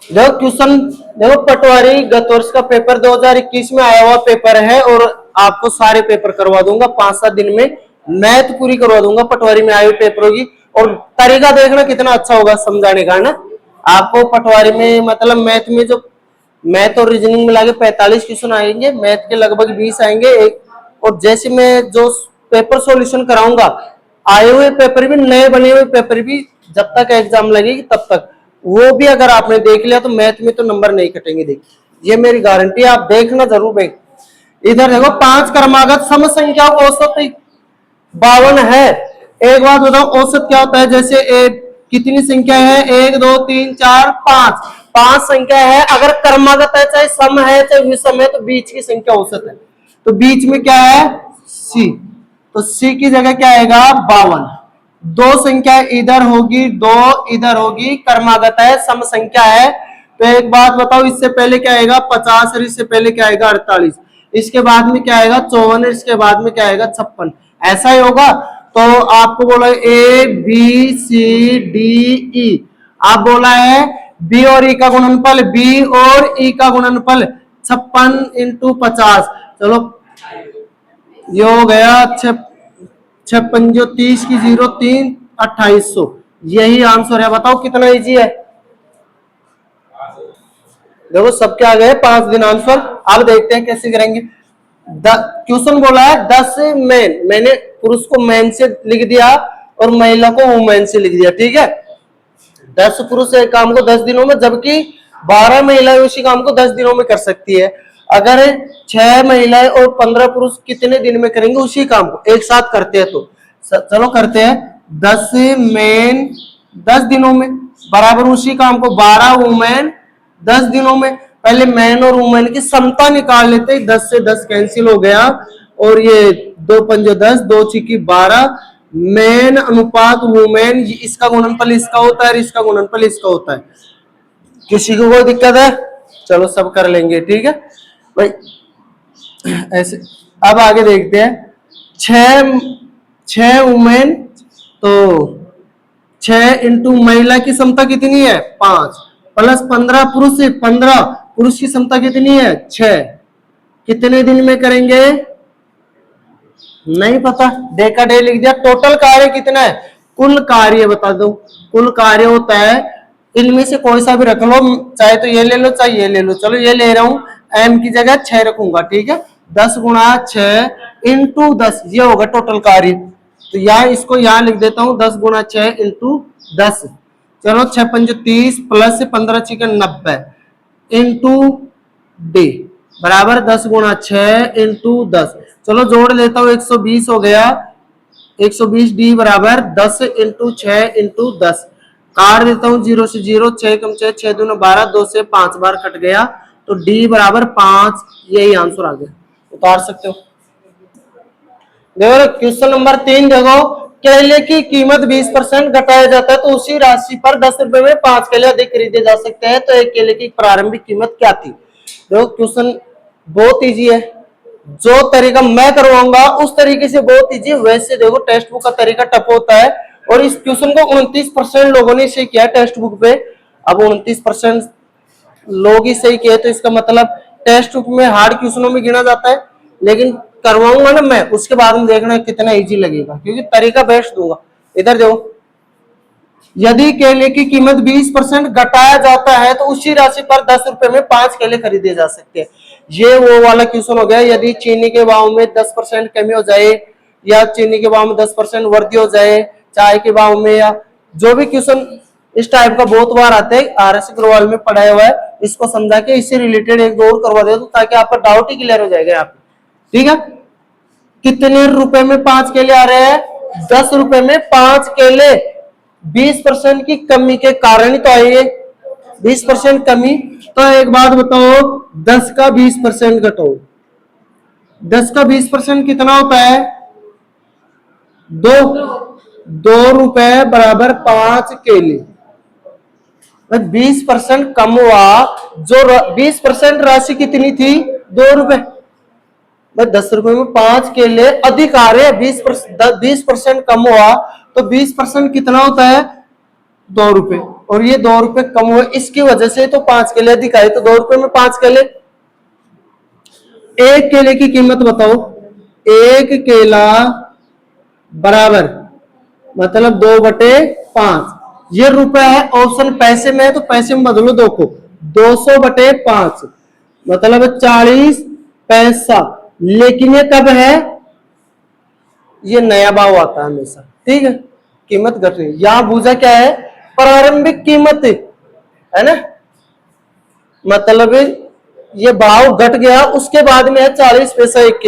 देखो क्वेश्चन, देखो पटवारी गत वर्ष का पेपर 2021 में आया हुआ पेपर है और आपको सारे पेपर करवा दूंगा 5-7 दिन में, मैथ पूरी करवा दूंगा पटवारी में आए हुए पेपरों की। और तरीका देखना कितना अच्छा होगा समझाने का ना आपको। पटवारी में मतलब मैथ में जो मैथ और रीजनिंग मिला के 45 क्वेश्चन आएंगे, मैथ के लगभग 20 आएंगे एक। और जैसे मैं जो पेपर सॉल्यूशन कराऊंगा, आए हुए पेपर भी, नए बने हुए पेपर भी, जब तक एग्जाम लगेगी तब तक वो भी अगर आपने देख लिया तो मैथ में तो नंबर नहीं कटेंगे। देखिए ये मेरी गारंटी है, आप देखना जरूर भाई। इधर देखो 5 क्रमागत सम संख्या औसत 52 है। एक बात बताओ, औसत क्या होता है? जैसे कितनी संख्या है? 1 2 3 4 5, 5 संख्या है। अगर क्रमागत है, चाहे सम है चाहे विषम है, तो बीच की संख्या औसत है। तो बीच में क्या है? सी। तो सी की जगह क्या आएगा? 52। दो संख्या इधर होगी, दो इधर होगी, क्रमागत है, सम संख्या है। तो एक बात बताओ, इससे पहले क्या आएगा? 50 और इससे पहले क्या आएगा? 48। इसके बाद में क्या आएगा? 54। इसके बाद में क्या आएगा? 56। ऐसा ही होगा। तो आपको बोला A B C D E, आप बोला है बी और ई का गुणनफल, बी और ई का गुणनफल 56 × 50। चलो ये हो गया 56 जो 30 की 0 3 2800। यही आंसर है। बताओ कितना इजी है। देखो सबके आ गए 5 दिन आंसर। अब देखते हैं कैसे करेंगे। क्वेश्चन बोला है 10 मैन, मैंने पुरुष को मैन से लिख दिया और महिला को वुमेन से लिख दिया, ठीक है। 10 पुरुष एक काम को 10 दिनों में, जबकि 12 महिलाएं उसी काम को 10 दिनों में कर सकती है। अगर 6 महिलाएं और 15 पुरुष कितने दिन में करेंगे उसी काम को एक साथ करते हैं? तो चलो करते हैं। 10 मैन 10 दिनों में बराबर उसी काम को 12 वुमेन 10 दिनों में। पहले मैन और वुमेन की समता निकाल लेते हैं। 10 से 10 कैंसिल हो गया और ये 2 पंजे 10, 2 छिकी 12। मैन अनुपात वुमेन, इसका गुणनफल इसका होता है, इसका गुणनफल इसका होता है। किसी को कोई दिक्कत है? चलो सब कर लेंगे, ठीक है भाई ऐसे। अब आगे देखते हैं। 6 वुमेन, तो 6 इंटू महिला की क्षमता कितनी है? 5 प्लस 15 पुरुष, 15 पुरुष की क्षमता कितनी है? 6। कितने दिन में करेंगे? नहीं पता, डे का डे लिख दिया। टोटल कार्य कितना है? कुल कार्य बता दो। कुल कार्य होता है, इनमें से कोई सा भी रख लो, चाहे तो ये ले लो चाहे ये ले लो। चलो ये ले रहा हूं, एम की जगह 6 रखूंगा, ठीक है। 10 × 6 × 10, ये होगा टोटल कार्य। तो यहाँ इसको यहाँ लिख देता हूँ 10 × 6 × 10। चलो 6 पंजे 30 प्लस 15 चिकन 90 इंटू डी बराबर 10 × 6 × 10। चलो जोड़ लेता हूँ, 120 हो गया। 120 डी बराबर 10 × 6 × 10। काट देता हूँ 0 से 0, 6 कम 6 6 दूना 12, 2 से 5 बार कट गया। तो डी बराबर 5। यही आंसर आ गया, उतार सकते हो। देखो क्वेश्चन नंबर 3 देखो, केले की कीमत 20% घटाया जाता है तो उसी राशि पर 10 रुपए में 5 केले अधिक खरीदे जा सकते हैं, तो एक केले की प्रारंभिक कीमत क्या थी? देखो क्वेश्चन बहुत इजी है। जो तरीका मैं करवाऊंगा उस तरीके से बहुत इजी। वैसे देखो टेक्स्ट बुक का तरीका टफ होता है और इस क्वेश्चन को 29% लोगों ने सही किया टेक्स्ट बुक पे। अब 29% लोग ही सही किए तो इसका मतलब टेक्स्ट बुक में हार्ड क्वेश्चनों में गिना जाता है। लेकिन करवाऊंगा ना मैं, उसके बाद में देखना कितना इजी लगेगा, क्योंकि तरीका बेस्ट दूंगा। इधर देखो, यदि केले की कीमत 20% घटाया जाता है तो उसी राशि पर 10 रुपए में 5 केले खरीदे जा सकते हैं। ये वो वाला क्वेश्चन हो गया। यदि चीनी के भाव में 10% कमी हो जाए या चीनी के भाव में 10% वृद्धि हो जाए, चाय के भाव में, या जो भी क्वेश्चन इस टाइप का बहुत बार आते हैं, RS अग्रवाल में पढ़ाया हुआ है। इसको समझा के इससे रिलेटेड एक दो और करवा दे, तो ताकि आपका डाउट ही क्लियर हो जाएगा यहाँ पे, ठीक है। कितने रुपए में 5 केले आ रहे हैं? 10 रुपए में 5 केले। 20% की कमी के कारण ही तो आइए 20% कमी। तो एक बात बताओ, 10 का 20% घटाओ, 10 का 20% कितना होता है? 2 रुपए बराबर 5 केले। 20% कम हुआ। जो 20% राशि कितनी थी? 2 रुपए। 10 रुपए में 5 केले अधिक आ रहे हैं। 20% कम हुआ तो 20% कितना होता है? 2 रुपए। और ये 2 रुपए कम हुए, इसकी वजह से तो 5 केले दिखाई, तो 2 रुपए में 5 केले। एक केले की कीमत बताओ, एक केला बराबर मतलब 2/5, ये रुपए है। ऑप्शन पैसे में है तो पैसे में बदलो 2 को, 200/5 मतलब 40 पैसा। लेकिन ये कब है, ये नया भाव आता है हमेशा, ठीक है, कीमत घट रही है। यहां बूझा क्या है, प्रारंभिक कीमत है ना, मतलब ये भाव घट गया, उसके बाद में है 40 पैसा एक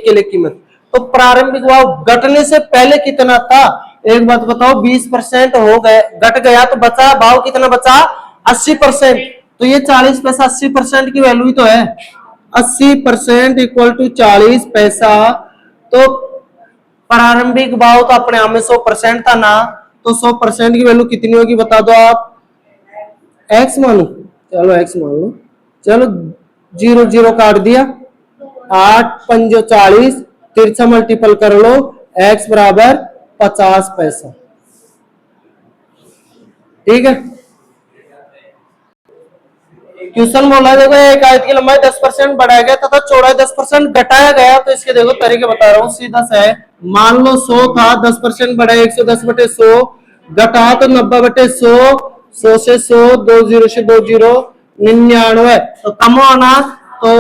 केले कीमत। तो प्रारंभिक भाव घटने से पहले कितना था, एक बात बताओ, 20% हो गए, घट गया तो बचा भाव कितना बचा, 80%। तो ये 40 पैसा 80% की वैल्यू ही तो है, 80% इक्वल टू 40 पैसा। तो प्रारंभिक भाव तो अपने आप में 100% था ना, तो 100% की वैल्यू कितनी होगी बता दो आप, x मान लो, चलो x मान लो, चलो 0 0 काट दिया, 8 5 40, तिरछा मल्टीपल कर लो, x बराबर 50 पैसा, ठीक है। क्वेश्चन बोला देखो, एक आयत की लंबाई 10% बढ़ाया गया तथा चौड़ाई 10% घटाया गया, तो इसके देखो तरीके बता रहा हूँ, सीधा सा है। मान लो 100 था, 10% बढ़ाया 110/100, घटा तो 90/100, 100 से 100, 2 0 से 2 0, 99, तो कम होना, तो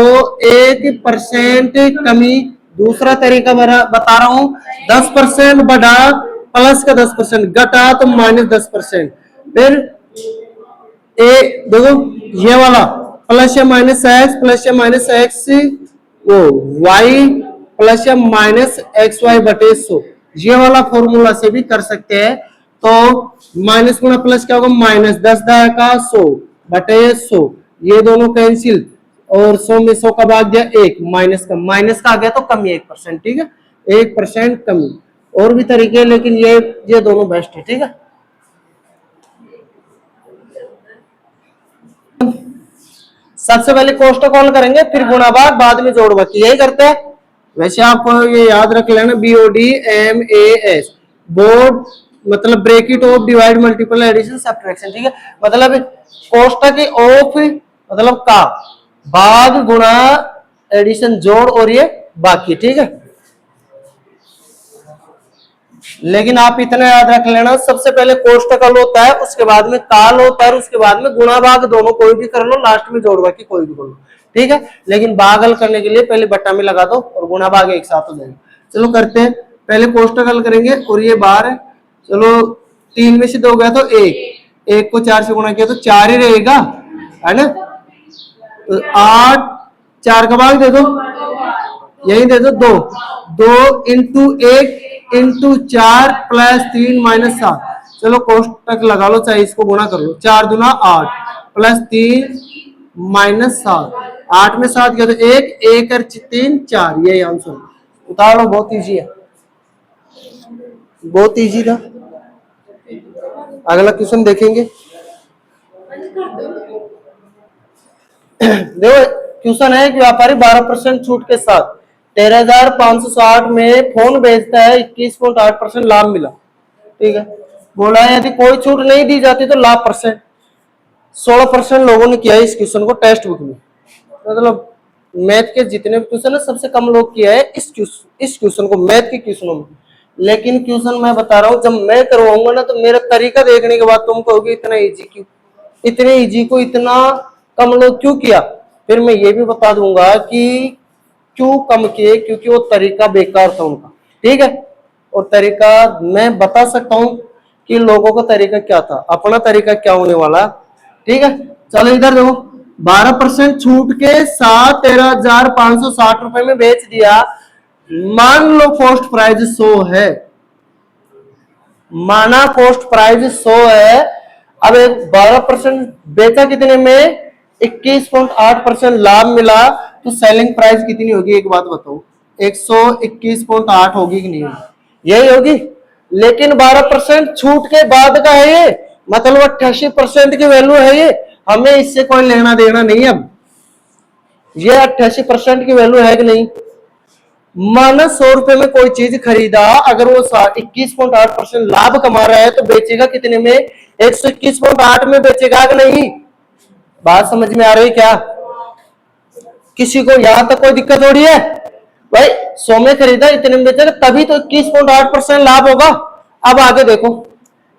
1% कमी। दूसरा तरीका बता रहा हूं, 10% बढ़ा प्लस का 10%, घटा तो -10%। फिर देखो ये वाला प्लस या माइनस एक्स, प्लस या माइनस एक्स वो वाई, प्लस या माइनस XY/100, ये वाला फॉर्मूला से भी कर सकते हैं। तो माइनस गुना प्लस क्या होगा, -10 का 100/100, ये दोनों कैंसिल, और 100 में 100 का भाग दिया 1, माइनस का आ गया तो कमी 1%, ठीक है, 1% कमी। और भी तरीके, लेकिन ये दोनों बेस्ट है, ठीक है। सबसे पहले कोष्ट कॉल करेंगे, फिर गुणा भाग, बाद में जोड़ बाकी, यही करते हैं। वैसे आपको ये याद रख लेना, BODMAS, बोर्ड मतलब bracket of divide multiple addition subtraction, ठीक है, मतलब कोष्टक की ऑफ मतलब का, भाग गुणा एडिशन जोड़, और ये बाकी, ठीक है। लेकिन आप इतना याद रख लेना, सबसे पहले कोष्टकल होता है, उसके बाद में काल होता है, उसके बाद में गुणा भाग, दोनों कोई भी कर लो, लास्ट में जोड़ बाकी कोई भी कर लो, ठीक है। लेकिन भागल करने के लिए पहले बट्टा में लगा दो और गुणा भाग एक साथ हो जाएगा। चलो करते हैं, पहले कोष्टकल करेंगे, और ये बार है, चलो 3 में से 2 गया तो 1 को 4 से गुणा किया तो 4 ही रहेगा, है ना। तो 8, 4 का भाग दे दो, यही दे दो 2, 2 इंटू 1 इंटू 4 प्लस 3 -7, चलो कोष्टक लगा लो, चाहे इसको गुणा कर लो, 4 दूना 8 प्लस 3 -7, 8 में 7 गया तो 1, 1 और 3 4, यही आंसर। उतार लो, बहुत इजी है, बहुत इजी था। अगला क्वेश्चन देखेंगे। देखो क्वेश्चन है कि व्यापारी 12% छूट के साथ 13,560 में फोन बेचता है, 21.8% लाभ मिला, ठीक है। बोला है यदि कोई छूट नहीं दी जाती तो लाभ परसेंट, 16% लोगों ने किया है इस क्वेश्चन को टेक्स्ट बुक में, मतलब मैथ के जितने भी क्वेश्चन है सबसे कम लोग किया है इस क्वेश्चन को, मैथ के क्वेश्चनों में। लेकिन क्वेश्चन मैं बता रहा हूँ, जब मैं करवाऊंगा ना, तो मेरा तरीका देखने के बाद तुम कहोगे इतना इजी क्यों, इतने इजी को इतना कम लोग क्यों किया। फिर मैं ये भी बता दूंगा कि क्यों कम किए, क्योंकि वो तरीका बेकार था उनका, ठीक है। और तरीका मैं बता सकता हूं कि लोगों का तरीका क्या था, अपना तरीका क्या होने वाला, ठीक है। चलो इधर देखो, 12% छूट के साथ 13,560 रुपए में बेच दिया। मान लो कॉस्ट प्राइस 100 है, माना कॉस्ट प्राइस 100 है। अब 12% बेचा कितने में, 21.8% लाभ मिला, तो सेलिंग प्राइस कितनी होगी, एक बात बताओ, 121.8 होगी कि नहीं होगी, यही होगी। लेकिन 12% छूट के बाद का है ये, मतलब 88% की वैल्यू है ये, हमें इससे कोई लेना देना नहीं। अब ये 88% की वैल्यू है कि नहीं, माना 100 रुपए में कोई चीज खरीदा, अगर वो 21.8% लाभ कमा रहा है तो बेचेगा कितने में, 121.8 में बेचेगा कि नहीं? बात समझ में आ रही क्या? किसी को यहां तक कोई दिक्कत हो रही है? भाई 100 में खरीदा, इतने में बेचेगा, तभी तो 21.8% लाभ होगा। अब आगे देखो,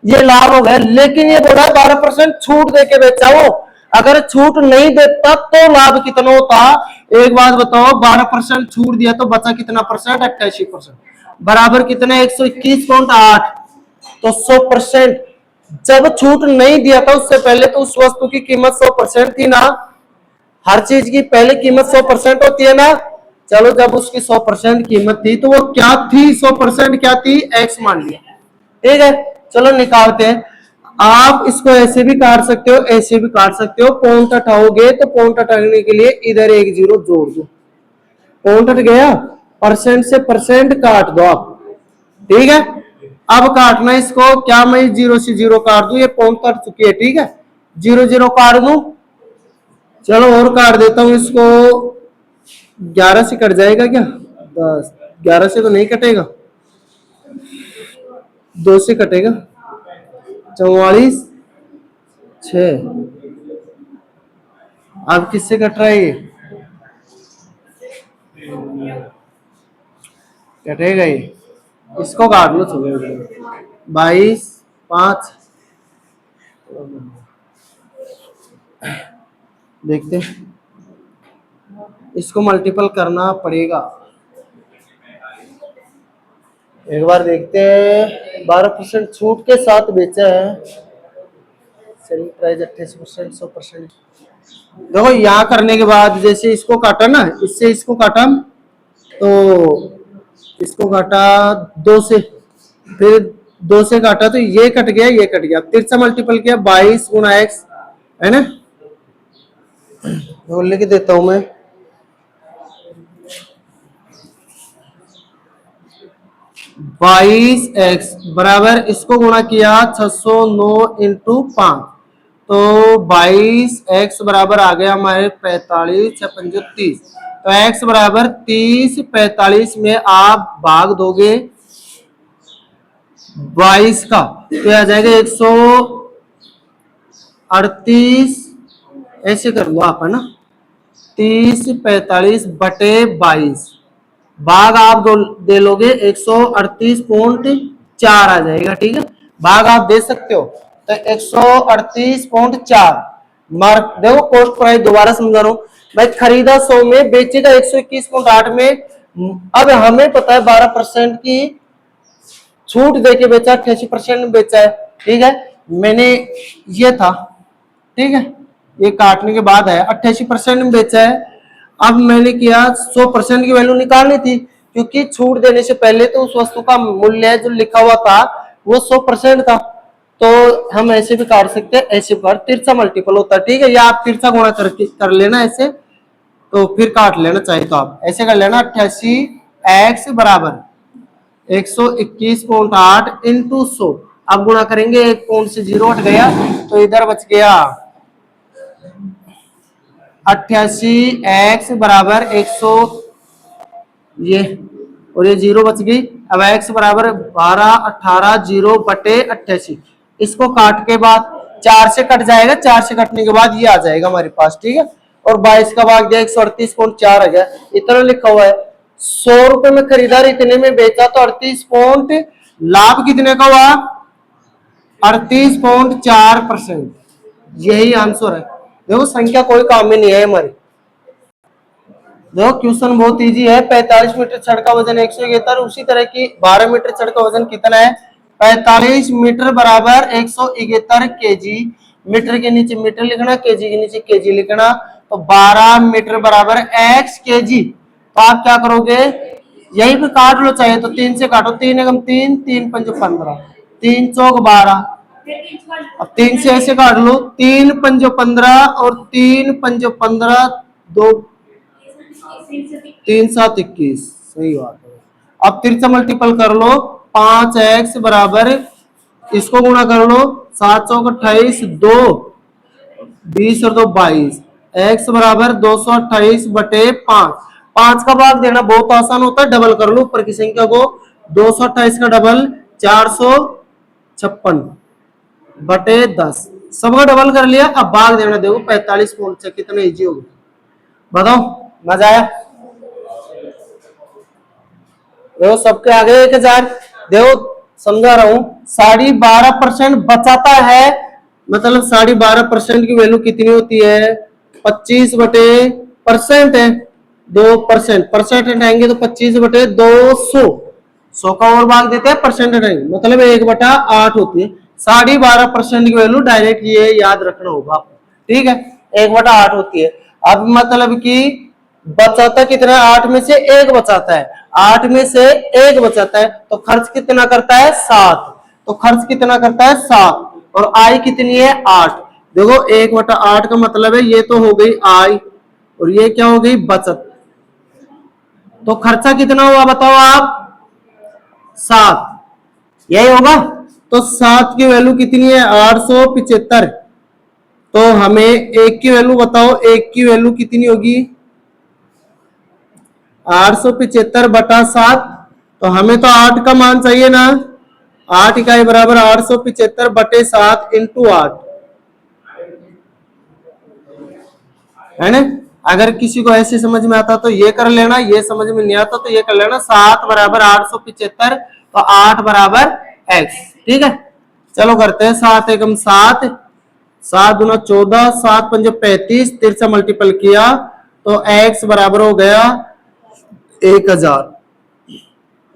ये लाभ हो गया, लेकिन ये बोला 12% छूट देके बेचा वो। अगर छूट नहीं देता तो लाभ कितना होता? एक बात बताओ, 12% छूट दिया तो बचा कितना परसेंट? 88%। बराबर कितना? 121.8। तो 100%। जब छूट नहीं दिया था उससे पहले तो उस वस्तु की कीमत 100% थी ना। हर चीज की पहले कीमत 100% होती है ना। चलो, जब उसकी 100% कीमत थी तो वो क्या थी? 100% क्या थी? एक्स मान लिया। ठीक है, चलो निकालते हैं। आप इसको ऐसे भी काट सकते हो, ऐसे भी काट सकते हो। पॉइंट हटाओगे तो पॉइंट हटाने के लिए इधर एक जीरो जोड़ दो। पॉइंट हट गया, परसेंट से परसेंट काट दो आप। ठीक है, अब काटना इसको, क्या मैं जीरो से जीरो काट दूं? ये पॉइंट कट चुकी है। ठीक है, जीरो जीरो काट दूं। चलो और काट देता हूं इसको। 11 से कट जाएगा क्या? 10। 11 से तो नहीं कटेगा, 2 से कटेगा। 44 6। अब किससे कट रहा है ये? कटेगा ये, इसको काट लो। चलो 22 5। देखते हैं, इसको मल्टीपल करना पड़ेगा। एक बार देखते हैं। 12% छूट के साथ बेचा है, सेलिंग प्राइस 28%, 100%। देखो, यहाँ करने के बाद जैसे इसको काटा ना, इससे इसको काटा, तो इसको काटा 2 से, फिर 2 से काटा तो ये कट गया, ये कट गया। तिरछा मल्टीपल किया, 22 गुना एक्स, है ना। तो लिख देता हूं मैं, 22x बराबर, इसको गुणा किया 609 इंटू 5, तो 22x बराबर आ गया हमारे 45 या 30। तो x बराबर 30, 45 में आप भाग दोगे 22 का, तो आ जाएगा 138। ऐसे कर लो आप, है ना। 30 45 बटे 22, भाग आप दे लोगे 138.4 आ जाएगा। ठीक है, भाग आप दे सकते हो, तो 138.4 मार्क। देखो, कॉस्ट प्राइस दोबारा समझा रहा हूं भाई। खरीदा 100 में, बेचेगा 121.8 में। अब हमें पता है 12% की छूट देके बेचा, 88% में बेचा है। ठीक है, मैंने ये था, ठीक है, ये काटने के बाद है 88% में बेचा है। अब मैंने किया 100% की वैल्यू निकालनी थी, क्योंकि छूट देने से पहले तो उस वस्तु का मूल्य जो लिखा हुआ था वो 100% था। तो हम ऐसे भी काट सकते हैं, ऐसे भी काट, तिरछा मल्टीपल होता है। ठीक है, या आप तिरछा गुणा करके कर लेना ऐसे, तो फिर काट लेना चाहिए तो आप ऐसे कर लेना। 88x बराबर 121.8 इंटू 100। अब गुणा करेंगे, एक पॉइंट से जीरो हट गया तो इधर बच गया 88x बराबर 100, ये और ये जीरो बच गई। अब x बराबर 12 18 0 बटे 88। इसको काट के बाद 4 से कट जाएगा, 4 से कटने के बाद ये आ जाएगा हमारे पास। ठीक है, और 22 का भाग दिया 138.4 आ गया। इतना लिखा हुआ है। 100 रुपए में खरीदार, इतने में बेचा, तो 38 पॉइंट, लाभ कितने का हुआ? 38.4%। यही आंसर है। देखो, संख्या कोई काम में नहीं है हमारी। देखो, क्वेश्चन बहुत इजी है। 45 मीटर छड़ का वजन 171, उसी तरह की 12 मीटर छड़ का वजन कितना है? 45 मीटर बराबर 171 केजी। मीटर के नीचे मीटर लिखना, केजी के नीचे केजी लिखना, तो 12 मीटर बराबर x केजी। तो आप क्या करोगे, यही पे काट लो, चाहे तो 3 से काटो, 3 एकम 3, 3 पंच 15, 3 चौक 12। अब 3 से ऐसे काट लो, 3 पंजो 15 और 3 पंजो 15, 2 3 7 21। सही बात है। अब तिरछा मल्टीपल कर लो, 5x बराबर, इसको गुणा कर लो, 7 चौक 28, 2 20 और 2 22। x बराबर 228 बटे 5। 5 का भाग देना बहुत आसान होता है, डबल कर लो ऊपर की संख्या को। 228 का डबल 456, बटे 10, सबका डबल कर लिया। अब भाग देना, देखो 45 पॉइंट से कितना इजी होगा, बताओ। मजा आया? देखो सबके आगे 1000, देखो समझा रहा हूं, 12.5% बचाता है, मतलब 12.5% की वैल्यू कितनी होती है? 25 बटे परसेंट है, 2%, परसेंट हटाएंगे तो 25 बटे 200, 100 का और भाग देते हैं, परसेंट हटाएंगे मतलब 1/8 होती है। 12.5% की वैल्यू डायरेक्ट ये याद रखना होगा आपको, ठीक है, 1/8 होती है। अब मतलब कि बचाता कितना है? 8 में से 1 बचाता है, 8 में से 1 बचाता है, तो खर्च कितना करता है? 7, तो खर्च कितना करता है? 7, और आय कितनी है? 8। देखो 1/8 का मतलब है ये तो हो गई आय, और ये क्या हो गई? बचत। तो खर्चा कितना हुआ बताओ आप? 7, यही होगा। तो 7 की वैल्यू कितनी है? 875। तो हमें एक की वैल्यू बताओ, एक की वैल्यू कितनी होगी? 875 बटा 7, तो हमें तो 8 का मान चाहिए ना, 8 इकाई बराबर 875 बटे 7 इंटू 8, है ना। अगर किसी को ऐसे समझ में आता तो ये कर लेना, ये समझ में नहीं आता तो ये कर लेना। 7 बराबर 875, तो 8 बराबर x, ठीक है। चलो करते हैं, 7 एकम 7, 7 दूना 14, 7 पंजे 35, 3 से मल्टीपल किया तो x बराबर हो गया 1000,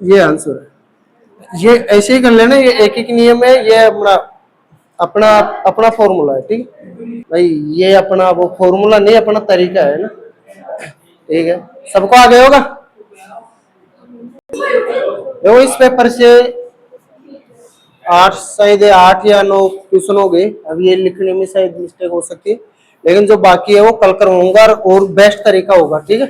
ये आंसर है। ये ऐसे ही कर लेना, ये एक एक नियम है, ये अपना अपना अपना फॉर्मूला है, ठीक है भाई, ये अपना वो फॉर्मूला नहीं, अपना तरीका है ना, ठीक है। सबको आ गया होगा? देखो इस पेपर से 8 शायद 8 या 9 क्वेश्चन हो गए, अब ये लिखने में शायद मिस्टेक हो सकती है, लेकिन जो बाकी है वो कल करवाऊंगा और बेस्ट तरीका होगा, ठीक है।